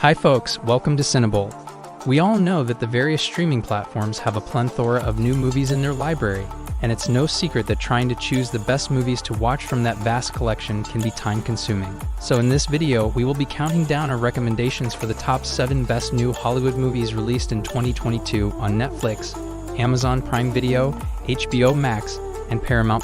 Hi folks, welcome to CineBolt. We all know that the various streaming platforms have a plethora of new movies in their library, and it's no secret that trying to choose the best movies to watch from that vast collection can be time-consuming. So in this video, we will be counting down our recommendations for the top 7 best new Hollywood movies released in 2022 on Netflix, Amazon Prime Video, HBO Max, and Paramount+.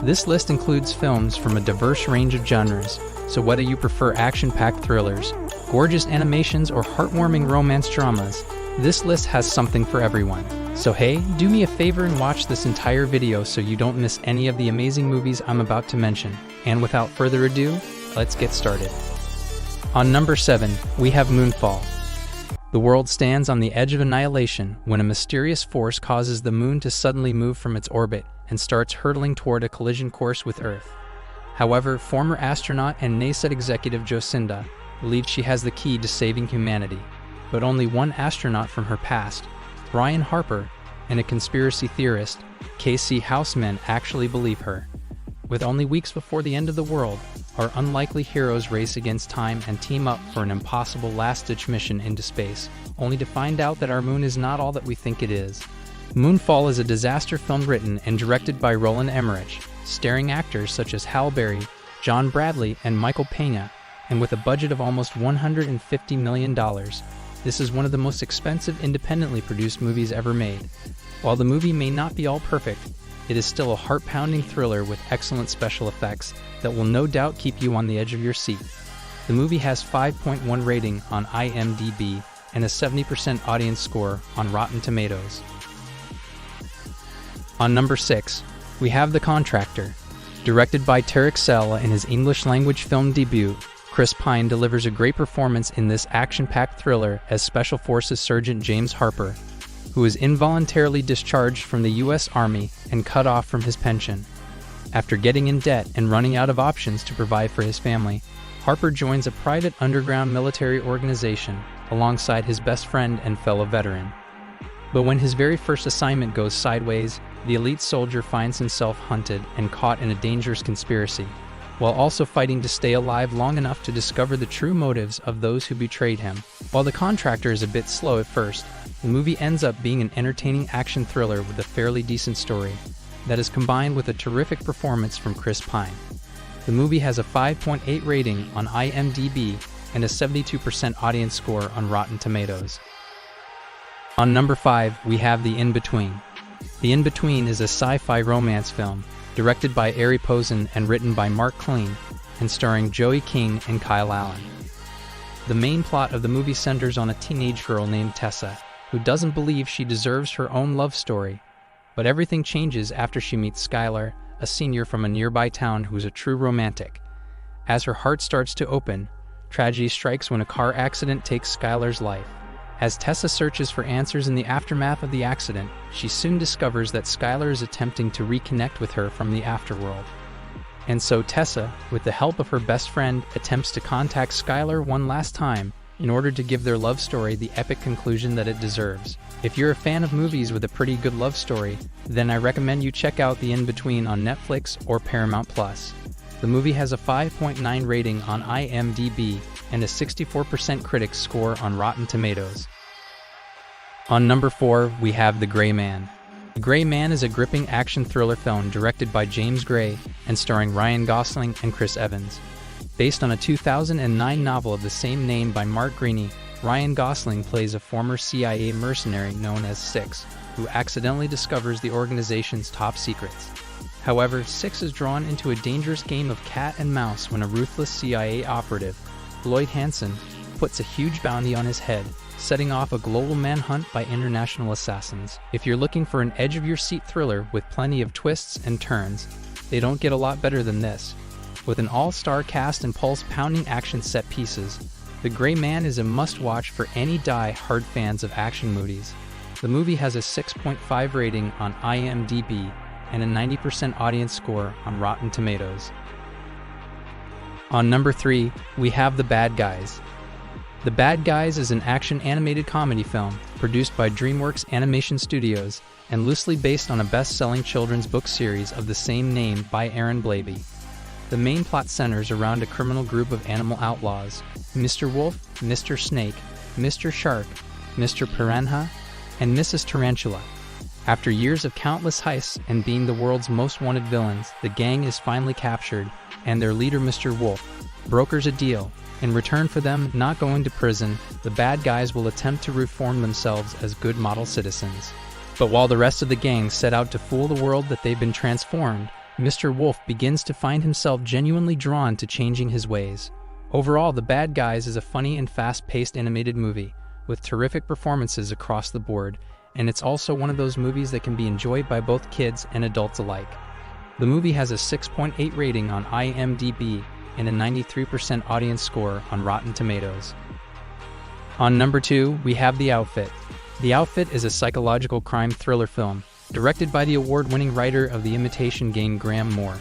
This list includes films from a diverse range of genres, so whether you prefer action-packed thrillers, gorgeous animations, or heartwarming romance dramas, this list has something for everyone. So hey, do me a favor and watch this entire video so you don't miss any of the amazing movies I'm about to mention. And without further ado, let's get started. On number 7, we have Moonfall. The world stands on the edge of annihilation when a mysterious force causes the moon to suddenly move from its orbit and starts hurtling toward a collision course with Earth. However, former astronaut and NASA executive Jocinda believes she has the key to saving humanity, but only one astronaut from her past, Brian Harper, and a conspiracy theorist, Casey Houseman, actually believe her. With only weeks before the end of the world, our unlikely heroes race against time and team up for an impossible last-ditch mission into space, only to find out that our moon is not all that we think it is. Moonfall is a disaster film written and directed by Roland Emmerich, starring actors such as Halle Berry, John Bradley, and Michael Pena, and with a budget of almost $150 million. This is one of the most expensive independently produced movies ever made. While the movie may not be all perfect, it is still a heart-pounding thriller with excellent special effects that will no doubt keep you on the edge of your seat. The movie has 5.1 rating on IMDb and a 70% audience score on Rotten Tomatoes. On number 6, we have The Contractor. Directed by Tarek Sella in his English-language film debut, Chris Pine delivers a great performance in this action-packed thriller as Special Forces Sergeant James Harper, who is involuntarily discharged from the U.S. Army and cut off from his pension. After getting in debt and running out of options to provide for his family, Harper joins a private underground military organization alongside his best friend and fellow veteran. But when his very first assignment goes sideways, the elite soldier finds himself hunted and caught in a dangerous conspiracy, while also fighting to stay alive long enough to discover the true motives of those who betrayed him. While The Contractor is a bit slow at first, the movie ends up being an entertaining action thriller with a fairly decent story that is combined with a terrific performance from Chris Pine. The movie has a 5.8 rating on IMDb and a 72% audience score on Rotten Tomatoes. On number 5, we have The In-Between. The In-Between is a sci-fi romance film directed by Ari Posen and written by Mark Klein, and starring Joey King and Kyle Allen. The main plot of the movie centers on a teenage girl named Tessa, who doesn't believe she deserves her own love story. But everything changes after she meets Skylar, a senior from a nearby town who's a true romantic. As her heart starts to open, tragedy strikes when a car accident takes Skylar's life. As Tessa searches for answers in the aftermath of the accident, she soon discovers that Skylar is attempting to reconnect with her from the afterworld. And so Tessa, with the help of her best friend, attempts to contact Skylar one last time in order to give their love story the epic conclusion that it deserves. If you're a fan of movies with a pretty good love story, then I recommend you check out The In-Between on Netflix or Paramount+. The movie has a 5.9 rating on IMDb and a 64% critics score on Rotten Tomatoes. On number 4, we have The Gray Man. The Gray Man is a gripping action thriller film directed by James Gray and starring Ryan Gosling and Chris Evans. Based on a 2009 novel of the same name by Mark Greaney, Ryan Gosling plays a former CIA mercenary known as Six, who accidentally discovers the organization's top secrets. However, Six is drawn into a dangerous game of cat and mouse when a ruthless CIA operative, Lloyd Hansen, puts a huge bounty on his head, setting off a global manhunt by international assassins. If you're looking for an edge-of-your-seat thriller with plenty of twists and turns, they don't get a lot better than this. With an all-star cast and pulse-pounding action set pieces, The Gray Man is a must-watch for any die-hard fans of action movies. The movie has a 6.5 rating on IMDb and a 90% audience score on Rotten Tomatoes. On number 3, we have The Bad Guys. The Bad Guys is an action animated comedy film produced by DreamWorks Animation Studios and loosely based on a best-selling children's book series of the same name by Aaron Blabey. The main plot centers around a criminal group of animal outlaws: Mr. Wolf, Mr. Snake, Mr. Shark, Mr. Piranha, and Mrs. Tarantula. After years of countless heists and being the world's most wanted villains, the gang is finally captured, and their leader, Mr. Wolf, brokers a deal. In return for them not going to prison, the bad guys will attempt to reform themselves as good model citizens. But while the rest of the gang set out to fool the world that they've been transformed, Mr. Wolf begins to find himself genuinely drawn to changing his ways. Overall, The Bad Guys is a funny and fast-paced animated movie, with terrific performances across the board, and it's also one of those movies that can be enjoyed by both kids and adults alike. The movie has a 6.8 rating on IMDb and a 93% audience score on Rotten Tomatoes. On number 2, we have The Outfit. The Outfit is a psychological crime thriller film, directed by the award-winning writer of The Imitation Game, Graham Moore.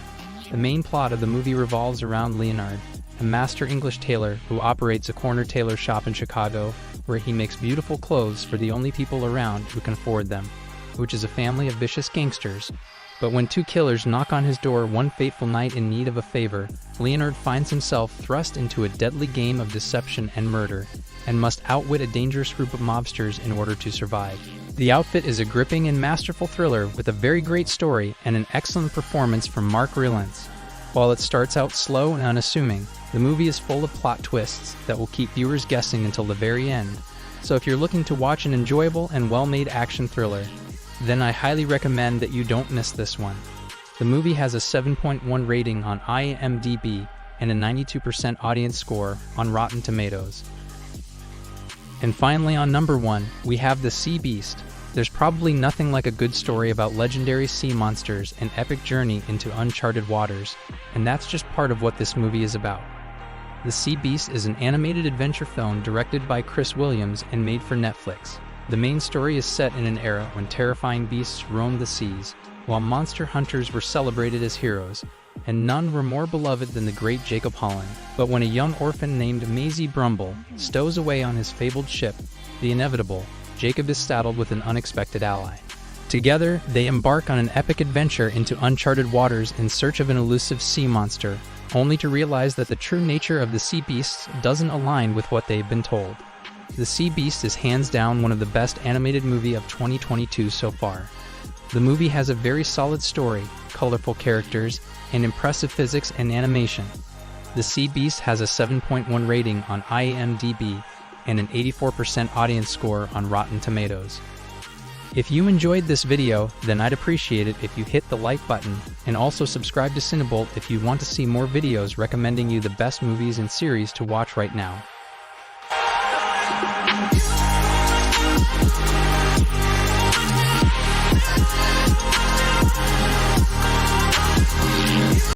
The main plot of the movie revolves around Leonard, a master English tailor who operates a corner tailor shop in Chicago, where he makes beautiful clothes for the only people around who can afford them, which is a family of vicious gangsters. But when two killers knock on his door one fateful night in need of a favor, Leonard finds himself thrust into a deadly game of deception and murder, and must outwit a dangerous group of mobsters in order to survive. The Outfit is a gripping and masterful thriller with a very great story and an excellent performance from Mark Rylance. While it starts out slow and unassuming, the movie is full of plot twists that will keep viewers guessing until the very end. So if you're looking to watch an enjoyable and well-made action thriller, then I highly recommend that you don't miss this one. The movie has a 7.1 rating on IMDb and a 92% audience score on Rotten Tomatoes. And finally, on number 1, we have The Sea Beast. There's probably nothing like a good story about legendary sea monsters and epic journey into uncharted waters, and that's just part of what this movie is about. The Sea Beast is an animated adventure film directed by Chris Williams and made for Netflix. The main story is set in an era when terrifying beasts roamed the seas, while monster hunters were celebrated as heroes, and none were more beloved than the great Jacob Holland. But when a young orphan named Maisie Brumble stows away on his fabled ship, the Inevitable, Jacob is saddled with an unexpected ally. Together, they embark on an epic adventure into uncharted waters in search of an elusive sea monster, only to realize that the true nature of the sea beasts doesn't align with what they've been told. The Sea Beast is hands down one of the best animated movie of 2022 so far. The movie has a very solid story, colorful characters, and impressive physics and animation. The Sea Beast has a 7.1 rating on IMDb and an 84% audience score on Rotten Tomatoes. If you enjoyed this video, then I'd appreciate it if you hit the like button, and also subscribe to CineBolt if you want to see more videos recommending you the best movies and series to watch right now.